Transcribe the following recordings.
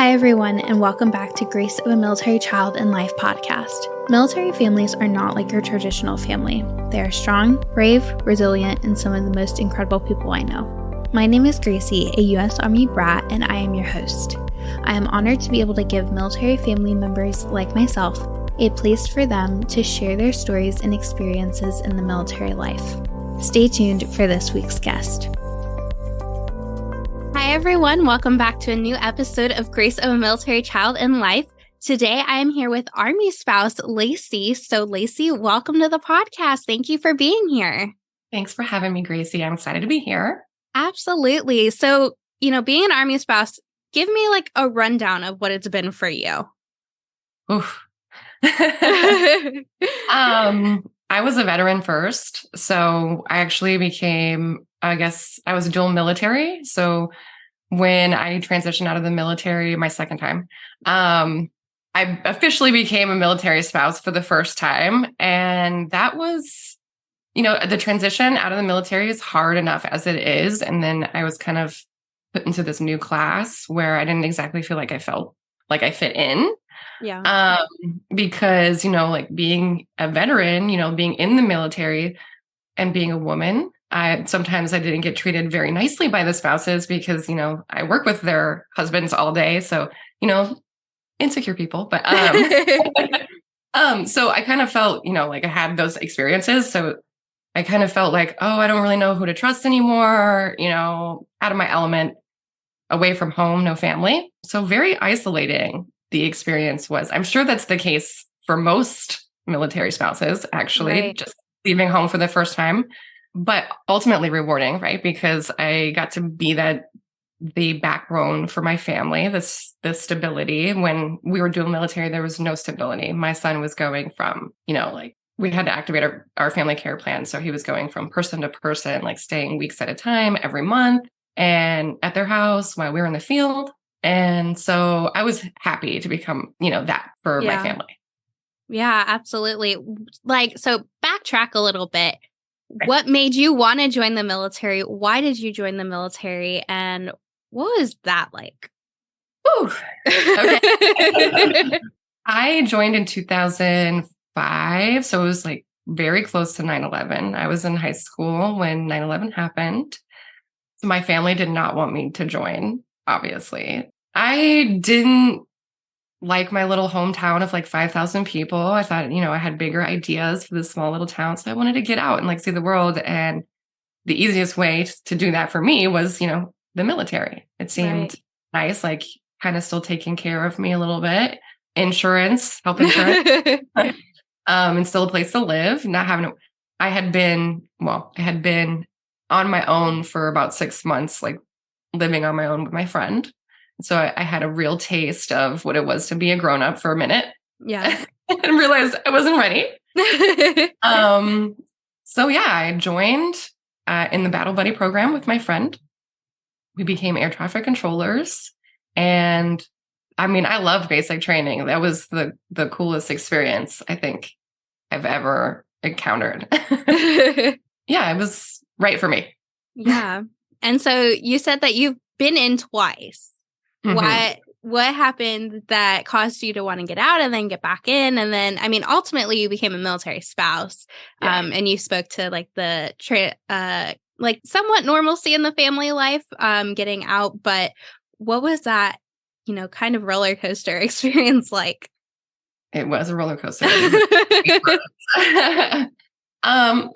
Hi, everyone, and welcome back to Grace of a Military Child in Life podcast. Military families are not like your traditional family. They are strong, brave, resilient, and some of the most incredible people I know. My name is Gracie, a U.S. Army brat, and I am your host. I am honored to be able to give military family members like myself a place for them to share their stories and experiences in the military life. Stay tuned for this week's guest. Hi, everyone. Welcome back to a new episode of Grace of a Military Child in Life. Today, I am here with Army spouse, Lacey. So, Lacey, welcome to the podcast. Thank you for being here. Thanks for having me, Gracie. I'm excited to be here. Absolutely. So, being an Army spouse, give me like a rundown of what it's been for you. Oof. I was a veteran first. So I actually became, I was dual military. So when I transitioned out of the military my second time, I officially became a military spouse for the first time. And that was, the transition out of the military is hard enough as it is. And then I was kind of put into this new class where I didn't exactly feel like I felt like I fit in. Yeah. Because, being a veteran, being in the military and being a woman, sometimes I didn't get treated very nicely by the spouses because, I work with their husbands all day. So, insecure people, but, so I kind of felt, like I had those experiences. So I kind of felt like, oh, I don't really know who to trust anymore, out of my element, away from home, no family. So very isolating the experience was. I'm sure that's the case for most military spouses, actually, right. Just leaving home for the first time, but ultimately rewarding, right? Because I got to be the backbone for my family, the stability. When we were dual military, there was no stability. My son was going from, we had to activate our family care plan. So he was going from person to person, like staying weeks at a time every month and at their house while we were in the field. And so I was happy to become, that for my family. Yeah, absolutely. So backtrack a little bit. Right. What made you want to join the military? Why did you join the military? And what was that like? Ooh, okay. I joined in 2005. So it was like very close to 9/11. I was in high school when 9/11 happened. So my family did not want me to join, obviously. I didn't like my little hometown of like 5,000 people. I thought, I had bigger ideas for this small little town. So I wanted to get out and like see the world. And the easiest way to do that for me was, the military. It seemed nice, like kind of still taking care of me a little bit. Health insurance, and still a place to live. I had been on my own for about 6 months, like living on my own with my friend. So I had a real taste of what it was to be a grown-up for a minute. Yeah. And realized I wasn't ready. I joined in the Battle Buddy program with my friend. We became air traffic controllers. And I loved basic training. That was the coolest experience I think I've ever encountered. Yeah, it was right for me. Yeah. And so you said that you've been in twice. Mm-hmm. What happened that caused you to want to get out and then get back in? And then, ultimately you became a military spouse. Yeah. And you spoke to like the somewhat normalcy in the family life, getting out. But what was that, kind of roller coaster experience like? It was a roller coaster.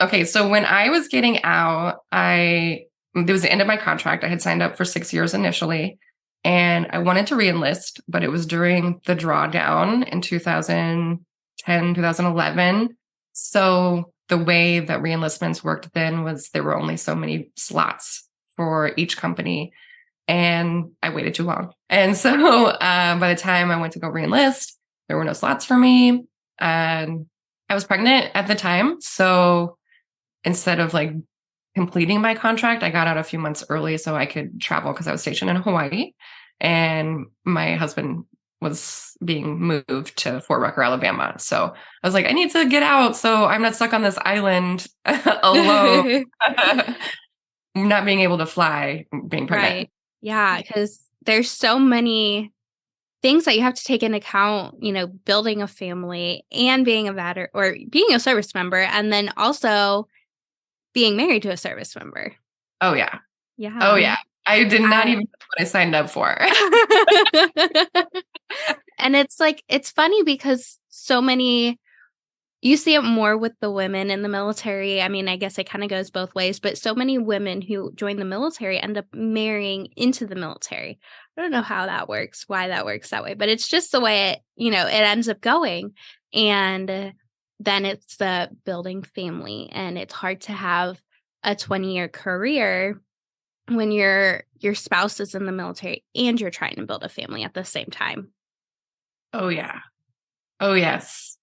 Okay. So when I was getting out, it was the end of my contract. I had signed up for 6 years initially. And I wanted to re-enlist, but it was during the drawdown in 2010, 2011. So the way that re-enlistments worked then was there were only so many slots for each company. And I waited too long. And so by the time I went to go re-enlist, there were no slots for me. And I was pregnant at the time. So instead of like completing my contract, I got out a few months early so I could travel because I was stationed in Hawaii and my husband was being moved to Fort Rucker, Alabama. So I was like, I need to get out so I'm not stuck on this island alone, not being able to fly, being pregnant. Right. Yeah, because there's so many things that you have to take into account, building a family and being a veteran or being a service member, and then also being married to a service member. Oh, yeah. Yeah. Oh, yeah. I did not even know what I signed up for. And it's funny because so many, you see it more with the women in the military. I mean, I guess it kind of goes both ways, but so many women who join the military end up marrying into the military. I don't know how that works, why that works that way, but it's just the way it ends up going. And then it's the building family, and it's hard to have a 20-year career when your spouse is in the military and you're trying to build a family at the same time. Oh, yeah. Oh, yes.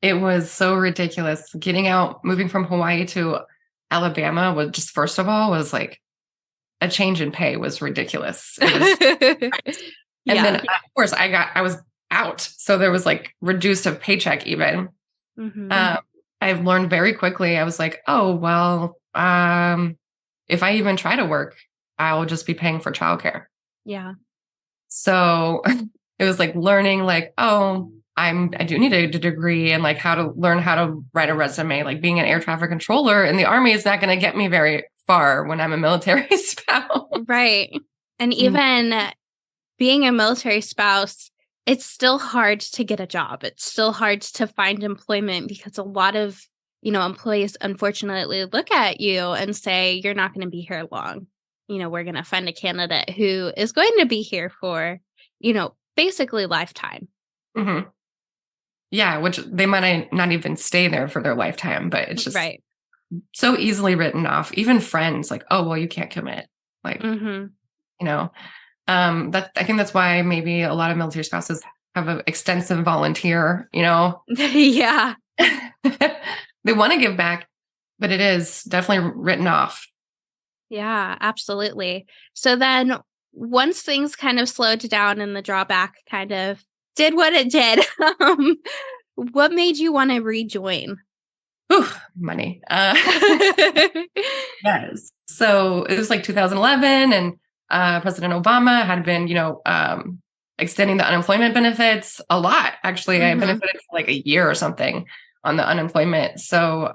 It was so ridiculous. Getting out, moving from Hawaii to Alabama was just, first of all, was like a change in pay was ridiculous. It was, and then, of course, I was out. So there was like reduced of paycheck even. Mm-hmm. I've learned very quickly. I was like, oh, well, if I even try to work, I'll just be paying for childcare. Yeah. So it was like learning like, oh, I do need a degree and like how to learn how to write a resume. Like being an air traffic controller in the Army is not going to get me very far when I'm a military spouse. Right. And even being a military spouse, it's still hard to get a job. It's still hard to find employment because a lot of, employees unfortunately look at you and say, you're not going to be here long. We're going to find a candidate who is going to be here for, basically lifetime. Mm-hmm. Yeah, which they might not even stay there for their lifetime, but it's just so easily written off. Even friends like, oh, well, you can't commit. Like, I think that's why maybe a lot of military spouses have an extensive volunteer, Yeah. They want to give back, but it is definitely written off. Yeah, absolutely. So then once things kind of slowed down and the drawback kind of did what it did, what made you want to rejoin? Money. Yes. So it was like 2011 and President Obama had been, extending the unemployment benefits a lot. Actually, I benefited for like a year or something on the unemployment. So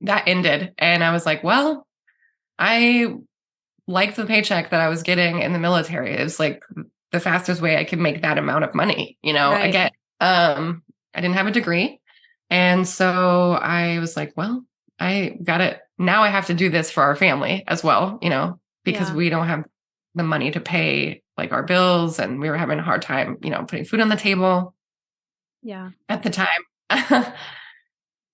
that ended. And I was like, well, I liked the paycheck that I was getting in the military. It was like the fastest way I could make that amount of money. Again, I didn't have a degree. And so I was like, well, I got it. Now I have to do this for our family as well, because we don't have the money to pay like our bills, and we were having a hard time, putting food on the table. Yeah. At the time.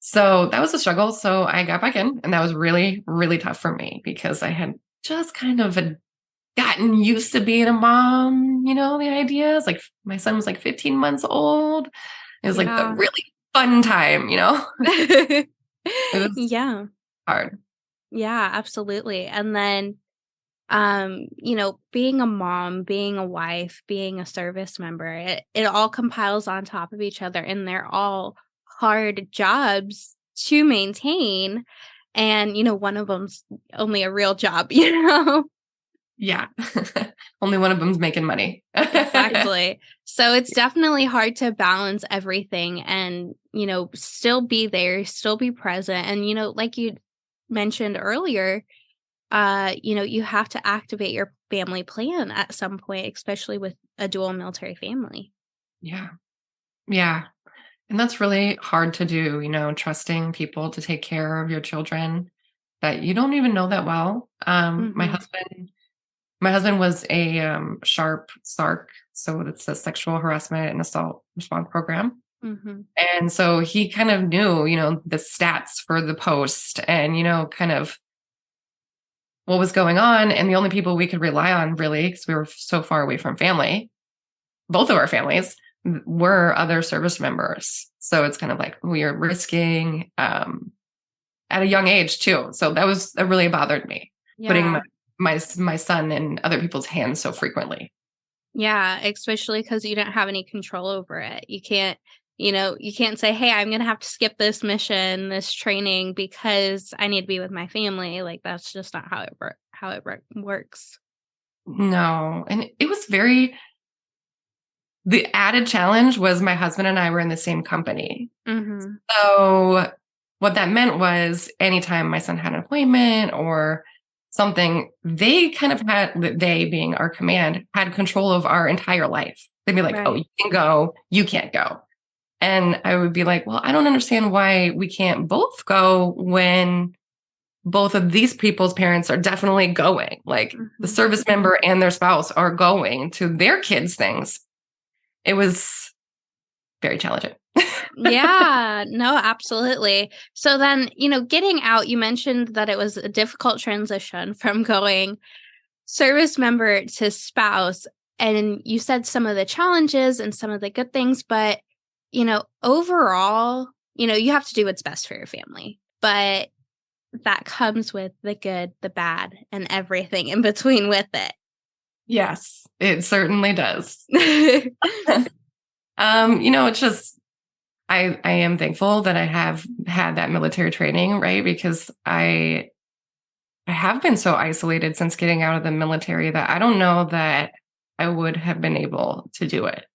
So that was a struggle. So I got back in, and that was really, really tough for me because I had just kind of gotten used to being a mom, the ideas. Like my son was like 15 months old. It was like the really fun time, It was hard. Yeah, absolutely. And then, being a mom, being a wife, being a service member, it all compiles on top of each other, and they're all hard jobs to maintain. And, one of them's only a real job, Yeah. Only one of them's making money. Exactly. So it's definitely hard to balance everything and, still be there, still be present. And, like you mentioned earlier, you have to activate your family plan at some point, especially with a dual military family. Yeah. Yeah. And that's really hard to do, trusting people to take care of your children that you don't even know that well. My husband was a SHARP SARC, so it's a sexual harassment and assault response program. And so he kind of knew, the stats for the post and, kind of what was going on. And the only people we could rely on really, because we were so far away from family, both of our families were other service members. So it's kind of like we are risking at a young age too. So that really bothered me, putting my son in other people's hands so frequently. Yeah, especially because you don't have any control over it. You can't say, hey, I'm going to have to skip this mission, this training because I need to be with my family. Like that's just not how it works. No. And it was very the added challenge was my husband and I were in the same company. Mm-hmm. So what that meant was anytime my son had an appointment or something, they kind of had, they being our command, had control of our entire life. They'd be like, Right. oh, you can go, you can't go. And I would be like, well, I don't understand why we can't both go when both of these people's parents are definitely going. Like the service member and their spouse are going to their kids' things. It was very challenging. Yeah, no, absolutely. So then, getting out, you mentioned that it was a difficult transition from going service member to spouse. And you said some of the challenges and some of the good things, but, overall, you have to do what's best for your family. But that comes with the good, the bad, and everything in between with it. Yes, it certainly does. It's just, I am thankful that I have had that military training, right? Because I have been so isolated since getting out of the military that I don't know that I would have been able to do it.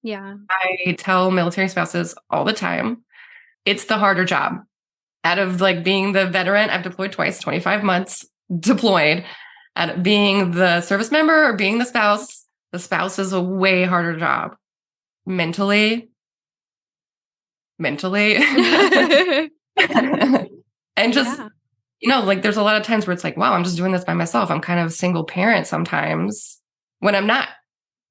Yeah. I tell military spouses all the time, it's the harder job. Out of like being the veteran, I've deployed twice, 25 months deployed. At being the service member or being the spouse is a way harder job. Mentally. And just, like there's a lot of times where it's like, wow, I'm just doing this by myself. I'm kind of a single parent sometimes when I'm not.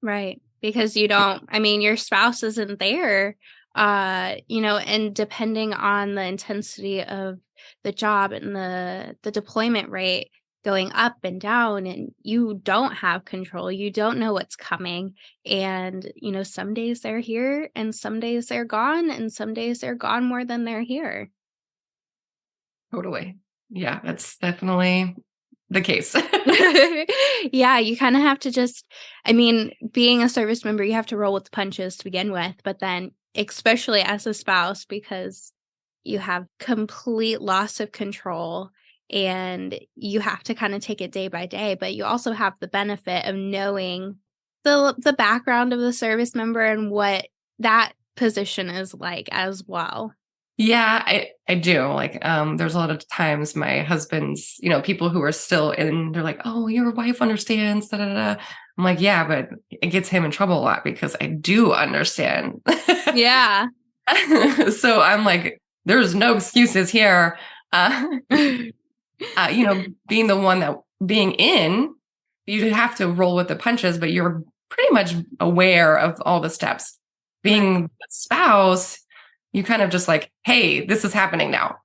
Right. Because your spouse isn't there, and depending on the intensity of the job and the deployment rate going up and down, and you don't have control, you don't know what's coming. And, some days they're here and some days they're gone and some days they're gone more than they're here. Totally. Yeah, that's definitely the case. Yeah, you kind of have to just, being a service member, you have to roll with the punches to begin with, but then especially as a spouse, because you have complete loss of control and you have to kind of take it day by day, but you also have the benefit of knowing the background of the service member and what that position is like as well. Yeah, I do. Like, there's a lot of times my husband's, people who are still in, they're like, oh, your wife understands. Da, da, da. I'm like, yeah, but it gets him in trouble a lot because I do understand. Yeah. So I'm like, there's no excuses here. Being the one that being in, you have to roll with the punches, but you're pretty much aware of all the steps. Being a spouse, you kind of just like, hey, this is happening now.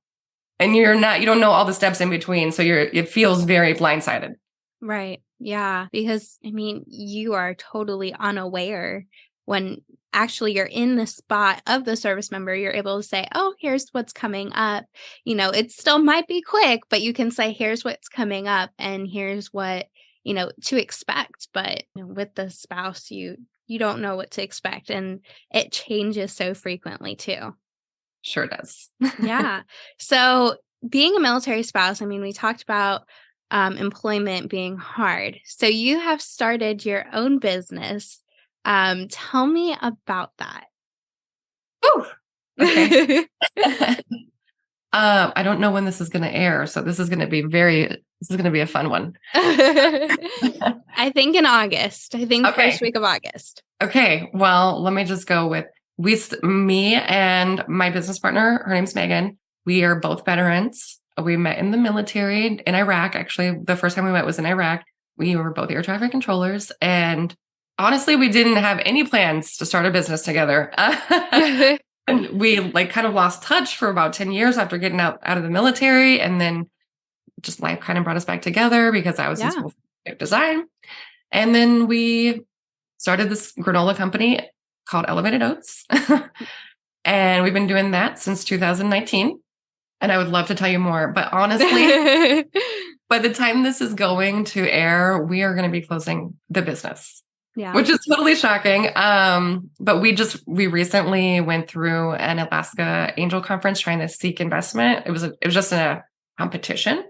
And you don't know all the steps in between. So it feels very blindsided. Right. Yeah. Because you are totally unaware when actually you're in the spot of the service member. You're able to say, oh, here's what's coming up. It still might be quick, but you can say, here's what's coming up and here's what, to expect. But with the spouse, you don't know what to expect. And it changes so frequently too. Sure does. Yeah. So being a military spouse, we talked about employment being hard. So you have started your own business. Tell me about that. Ooh, okay. I don't know when this is going to air, so this is going to be a fun one. I think in August. First week of August. Okay. Well, let me just go with me and my business partner. Her name's Megan. We are both veterans. We met in the military in Iraq. Actually, the first time we met was in Iraq. We were both air traffic controllers. And honestly, we didn't have any plans to start a business together. And we kind of lost touch for about 10 years after getting out of the military. And then just life kind of brought us back together because I was in school for design. And then we started this granola company called Elevated Oats. And we've been doing that since 2019. And I would love to tell you more, but honestly, by the time this is going to air, we are going to be closing the business, which is totally shocking. But we recently went through an Alaska Angel Conference trying to seek investment. It was just a competition,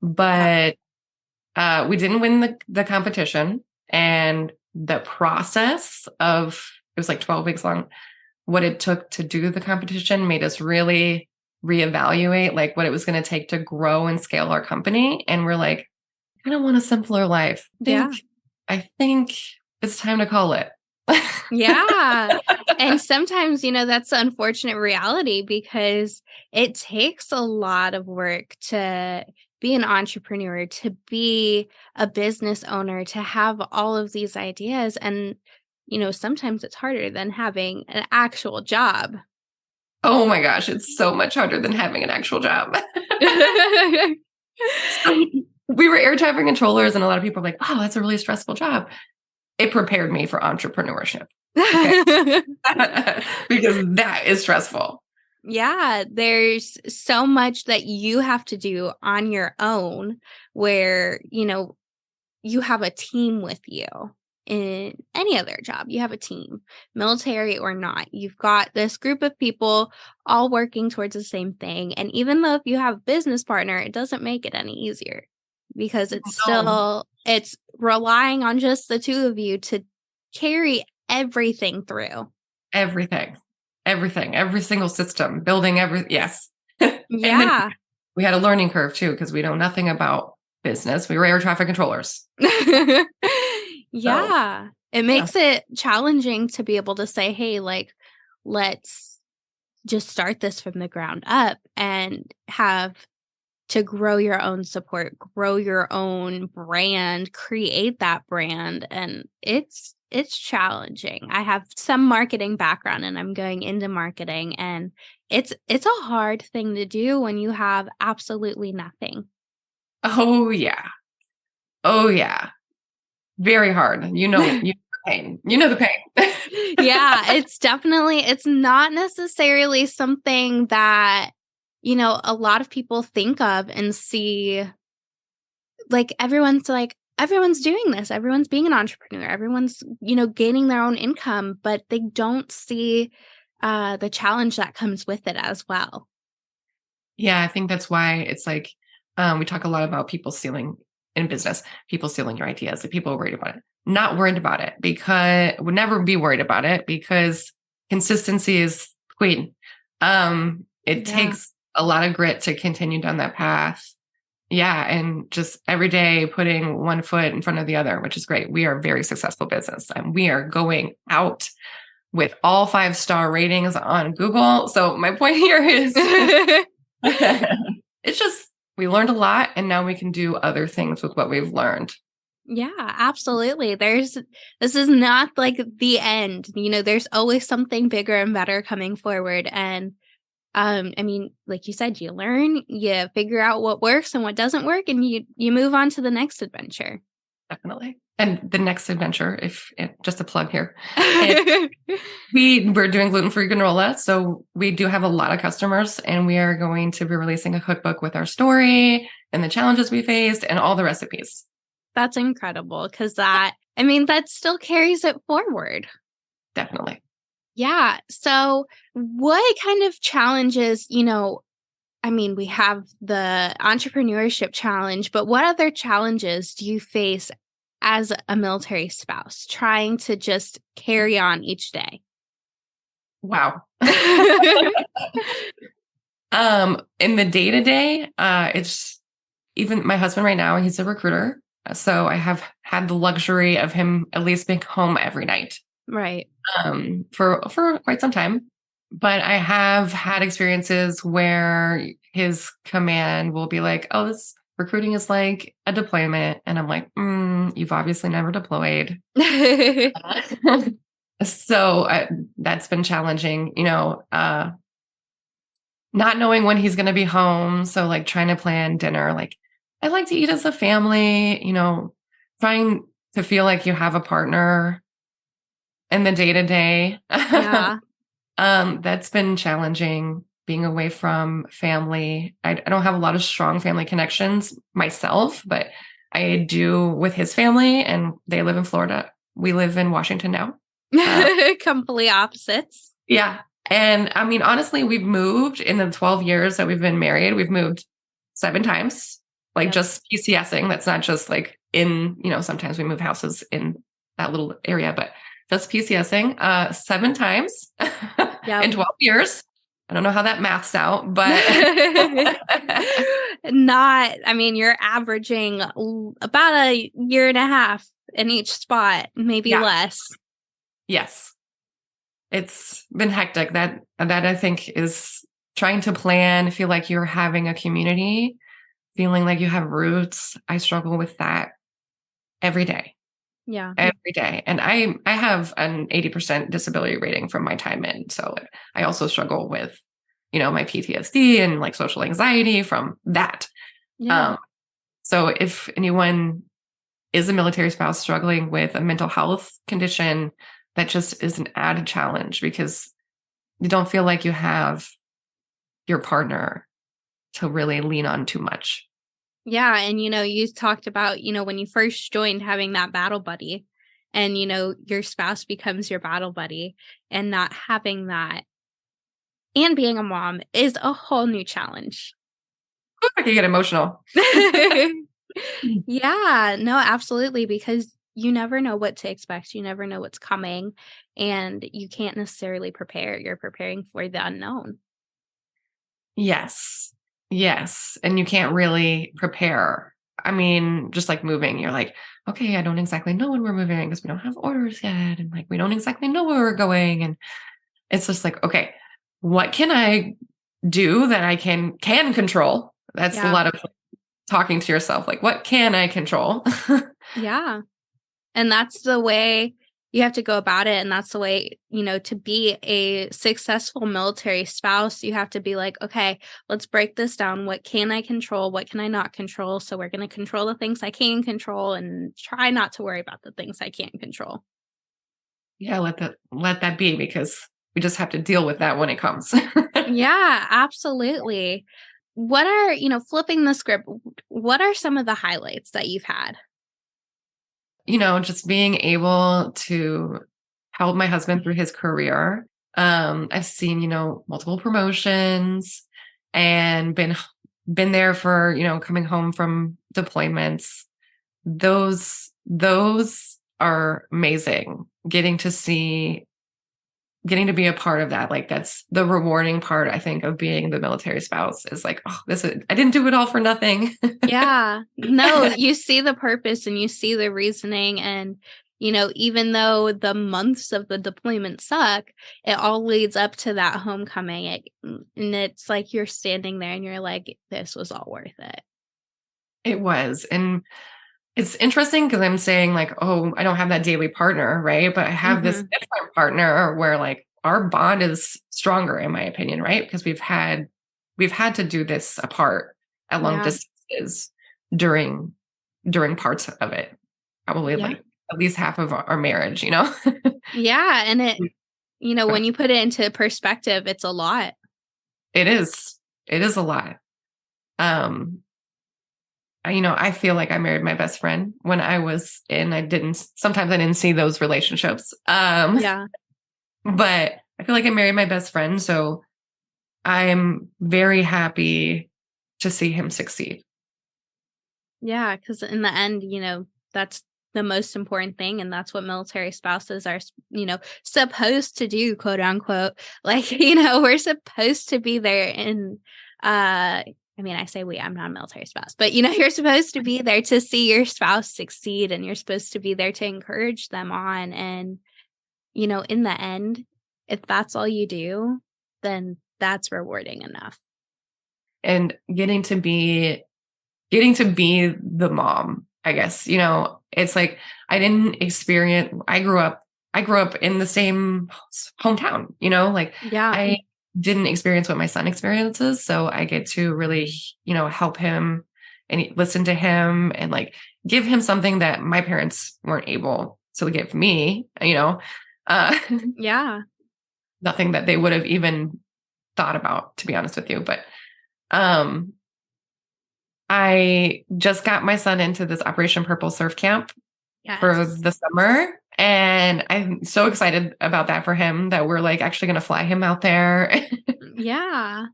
but we didn't win the competition. And the process of, it was like 12 weeks long, what it took to do the competition made us really reevaluate like what it was going to take to grow and scale our company. And we're like, I kind of want a simpler life. I think it's time to call it. Yeah. And sometimes, that's the unfortunate reality because it takes a lot of work to be an entrepreneur, to be a business owner, to have all of these ideas. And, sometimes it's harder than having an actual job. Oh my gosh, it's so much harder than having an actual job. So we were air traffic controllers, and a lot of people are like, oh, that's a really stressful job. It prepared me for entrepreneurship. Okay? Because that is stressful. Yeah, there's so much that you have to do on your own where, you have a team with you. In any other job, you have a team, military or not. You've got this group of people all working towards the same thing. And even though if you have a business partner, it doesn't make it any easier because it's relying on just the two of you to carry everything through. Everything, every single system, building yes. Yeah. We had a learning curve too, because we know nothing about business. We were air traffic controllers. Yeah. It makes it challenging to be able to say, hey, like, let's just start this from the ground up and have to grow your own support, grow your own brand, create that brand. And it's challenging. I have some marketing background and I'm going into marketing, and it's a hard thing to do when you have absolutely nothing. Oh yeah. Very hard. You know the pain. Yeah, it's not necessarily something that, a lot of people think of and see. Like everyone's doing this. Everyone's being an entrepreneur. Everyone's, gaining their own income, but they don't see the challenge that comes with it as well. Yeah, I think that's why it's like, we talk a lot about people stealing in business, people stealing your ideas, the people are worried about it. Not worried about it because would never be worried about it because consistency is queen. It takes a lot of grit to continue down that path. Yeah. And just every day putting one foot in front of the other, which is great. We are a very successful business and we are going out with all 5-star ratings on Google. So my point here is it's just, we learned a lot and now we can do other things with what we've learned. Yeah, absolutely. This is not like the end. There's always something bigger and better coming forward. And like you said, you learn, you figure out what works and what doesn't work, and you move on to the next adventure. Definitely. And the next adventure, just a plug here, we're doing gluten-free granola. So we do have a lot of customers and we are going to be releasing a cookbook with our story and the challenges we faced and all the recipes. That's incredible because that still carries it forward. Definitely. Yeah. So what kind of challenges, we have the entrepreneurship challenge, but what other challenges do you face as a military spouse trying to just carry on each day? Wow. In the day-to-day, it's even my husband right now, he's a recruiter. So I have had the luxury of him at least being home every night. Right. For quite some time. But I have had experiences where his command will be like, oh, this recruiting is like a deployment. And I'm like, you've obviously never deployed. So that's been challenging, not knowing when he's going to be home. So like trying to plan dinner, like I like to eat as a family, trying to feel like you have a partner in the day-to-day. Yeah. That's been challenging being away from family. I don't have a lot of strong family connections myself, but I do with his family, and they live in Florida. We live in Washington now. Completely opposites. Yeah. And I mean, honestly, we've moved in the 12 years that we've been married. We've moved 7 times, just PCSing. That's not just like sometimes we move houses in that little area, but just PCSing 7 times in 12 years. I don't know how that maths out, but you're averaging about a year and a half in each spot, maybe less. Yes. It's been hectic. That I think is trying to plan, feel like you're having a community, feeling like you have roots. I struggle with that every day. Yeah. Every day. And I have an 80% disability rating from my time in. So I also struggle with, my PTSD and like social anxiety from that. Yeah. So if anyone is a military spouse struggling with a mental health condition, that just is an added challenge because you don't feel like you have your partner to really lean on too much. Yeah. And, you talked about, when you first joined having that battle buddy and, your spouse becomes your battle buddy and not having that and being a mom is a whole new challenge. I can get emotional. Yeah, no, absolutely. Because you never know what to expect. You never know what's coming and you can't necessarily prepare. You're preparing for the unknown. Yes. Yes. And you can't really prepare. I mean, just like moving, you're like, okay, I don't exactly know when we're moving because we don't have orders yet. And like, we don't exactly know where we're going. And it's just like, okay, what can I do that I can control? That's a lot of talking to yourself. Like, what can I control? Yeah. And that's the way you have to go about it. And that's the way, to be a successful military spouse, you have to be like, okay, let's break this down. What can I control? What can I not control? So we're going to control the things I can control and try not to worry about the things I can't control. Yeah, let that be because we just have to deal with that when it comes. Yeah, absolutely. What are, flipping the script, what are some of the highlights that you've had? Just being able to help my husband through his career. I've seen, multiple promotions and been there for, coming home from deployments. Those are amazing. Getting to be a part of that. Like that's the rewarding part, I think, of being the military spouse is like, oh, I didn't do it all for nothing. Yeah. No, you see the purpose and you see the reasoning. And, even though the months of the deployment suck, it all leads up to that homecoming. And it's like you're standing there and you're like, this was all worth it. It was. And it's interesting because I'm saying like, oh, I don't have that daily partner, right? But I have this different partner where like our bond is stronger, in my opinion, right? Because we've had to do this apart at long distances during parts of it, probably like at least half of our marriage, Yeah, and it, when you put it into perspective, it's a lot. It is a lot. I feel like I married my best friend when I was in. Sometimes I didn't see those relationships. Yeah. But I feel like I married my best friend. So I'm very happy to see him succeed. Yeah. Because in the end, that's the most important thing. And that's what military spouses are, supposed to do, quote unquote. Like, we're supposed to be there and, I say I'm not a military spouse, but you're supposed to be there to see your spouse succeed and you're supposed to be there to encourage them on. And, in the end, if that's all you do, then that's rewarding enough. And getting to be the mom, I guess, it's like I grew up in the same hometown, I didn't experience what my son experiences. So I get to really, help him and listen to him and like give him something that my parents weren't able to give me, nothing that they would have even thought about, to be honest with you. But, I just got my son into this Operation Purple Surf Camp for the summer. And I'm so excited about that for him that we're like actually going to fly him out there. Yeah.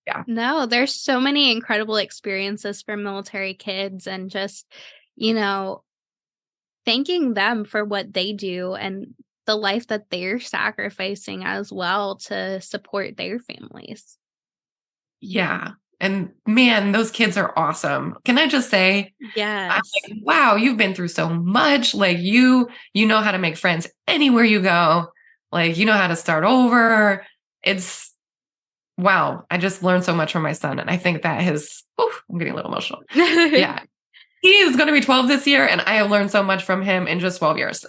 Yeah. No, there's so many incredible experiences for military kids and just, thanking them for what they do and the life that they're sacrificing as well to support their families. Yeah. And man, those kids are awesome. Can I just say, Yes. I'm like, wow, you've been through so much. Like you know how to make friends anywhere you go. Like, you know how to start over. It's wow. I just learned so much from my son. And I think that I'm getting a little emotional. Yeah. He is going to be 12 this year. And I have learned so much from him in just 12 years.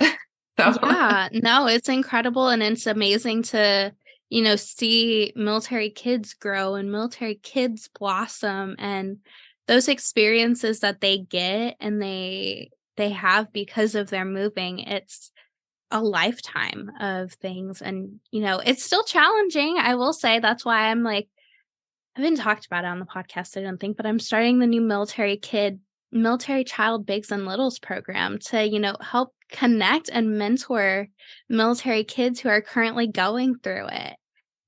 So yeah, no, it's incredible. And it's amazing to, see military kids grow and military kids blossom, and those experiences that they get and they have because of their moving. It's a lifetime of things. And, it's still challenging. I will say that's why I'm like, I haven't talked about it on the podcast, I don't think, but I'm starting the new military child bigs and littles program to, help connect and mentor military kids who are currently going through it.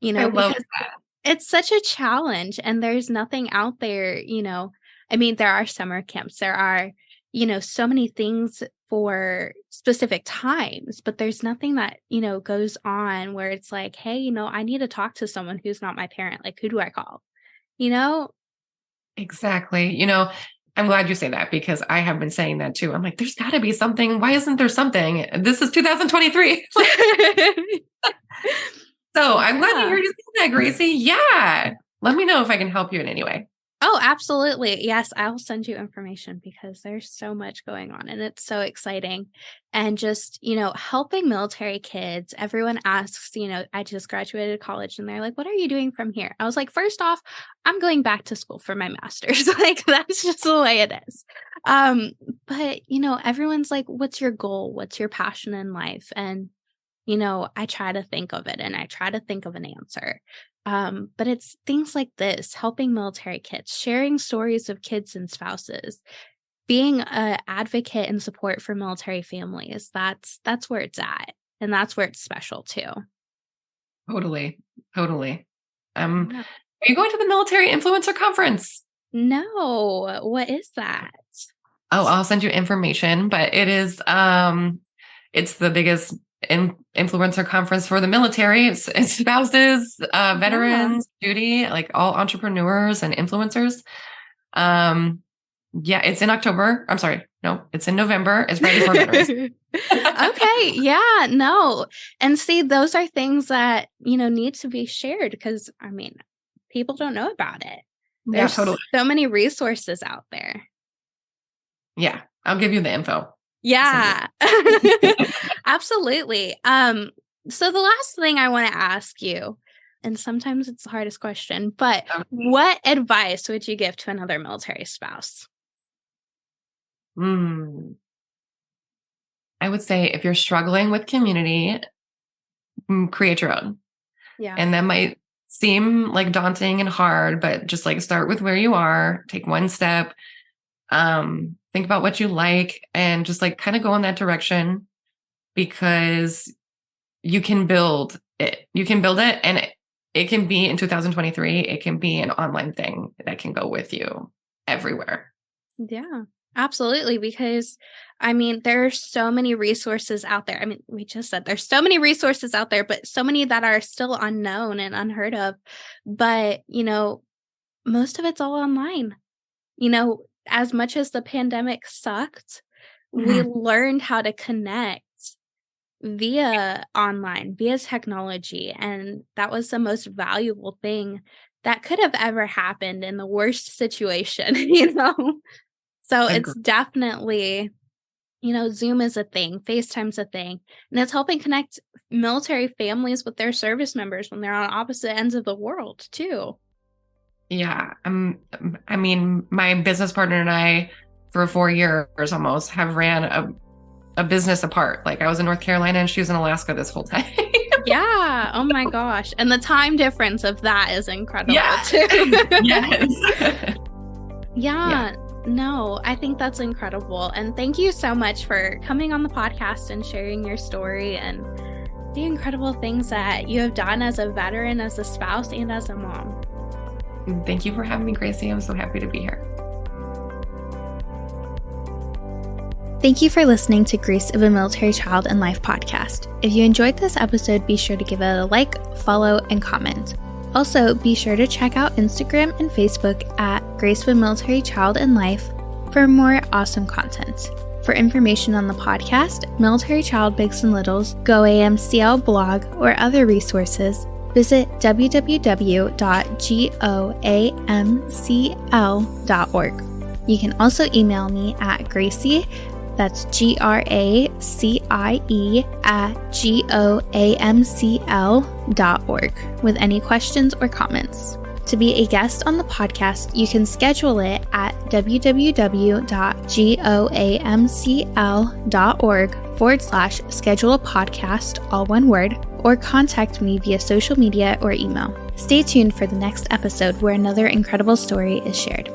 I love that. It's such a challenge, and there's nothing out there, I mean, there are summer camps, there are, so many things for specific times, but there's nothing that, goes on where it's like, hey, I need to talk to someone who's not my parent. Like, who do I call? Exactly. I'm glad you say that, because I have been saying that too. I'm like, there's got to be something. Why isn't there something? This is 2023. So I'm glad to hear you say that, Gracie. Yeah. Let me know if I can help you in any way. Oh, absolutely. Yes, I'll send you information because there's so much going on and it's so exciting. And just, helping military kids, everyone asks, I just graduated college and they're like, what are you doing from here? I was like, first off, I'm going back to school for my master's. Like, that's just the way it is. But, everyone's like, what's your goal? What's your passion in life? And, I try to think of it and I try to think of an answer. But it's things like this, helping military kids, sharing stories of kids and spouses, being an advocate and support for military families. That's where it's at. And that's where it's special too. Totally. Are you going to the Military Influencer Conference? No. What is that? Oh, I'll send you information, but it is, it's the biggest influencer conference for the military. It's spouses, veterans, duty, like all entrepreneurs and influencers. Yeah, it's in October. I'm sorry. No, it's in November. It's ready for veterans. Okay. Yeah, no. And see, those are things that, need to be shared because, people don't know about it. There's so many resources out there. Yeah, I'll give you the info. Yeah, absolutely. So the last thing I want to ask you, and sometimes it's the hardest question, but what advice would you give to another military spouse? I would say if you're struggling with community, create your own. Yeah. And that might seem like daunting and hard, but just like start with where you are, take one step, think about what you like and just like kind of go in that direction, because you can build it. You can build it, and it can be in 2023. It can be an online thing that can go with you everywhere. Yeah, absolutely. Because there are so many resources out there. We just said there's so many resources out there, but so many that are still unknown and unheard of. But, most of it's all online. As much as the pandemic sucked, we learned how to connect via online, via technology. And that was the most valuable thing that could have ever happened in the worst situation, So it's definitely, Zoom is a thing, FaceTime's a thing, and it's helping connect military families with their service members when they're on opposite ends of the world too. Yeah. My business partner and I, for 4 years almost, have ran a business apart. Like I was in North Carolina and she was in Alaska this whole time. Yeah. Oh my gosh. And the time difference of that is incredible too. Yes. Yeah. No, I think that's incredible. And thank you so much for coming on the podcast and sharing your story and the incredible things that you have done as a veteran, as a spouse, and as a mom. Thank you for having me, Gracie. I'm so happy to be here. Thank you for listening to Grace of a Military Child and Life podcast. If you enjoyed this episode, be sure to give it a like, follow, and comment. Also, be sure to check out Instagram and Facebook at Grace of a Military Child and Life for more awesome content. For information on the podcast, Military Child Bigs and Littles, GoAMCL blog, or other resources, visit www.goamcl.org. You can also email me at Gracie, that's GRACIE @goamcl.org with any questions or comments. To be a guest on the podcast, you can schedule it at www.goamcl.org/schedule a podcast, all one word, or contact me via social media or email. Stay tuned for the next episode where another incredible story is shared.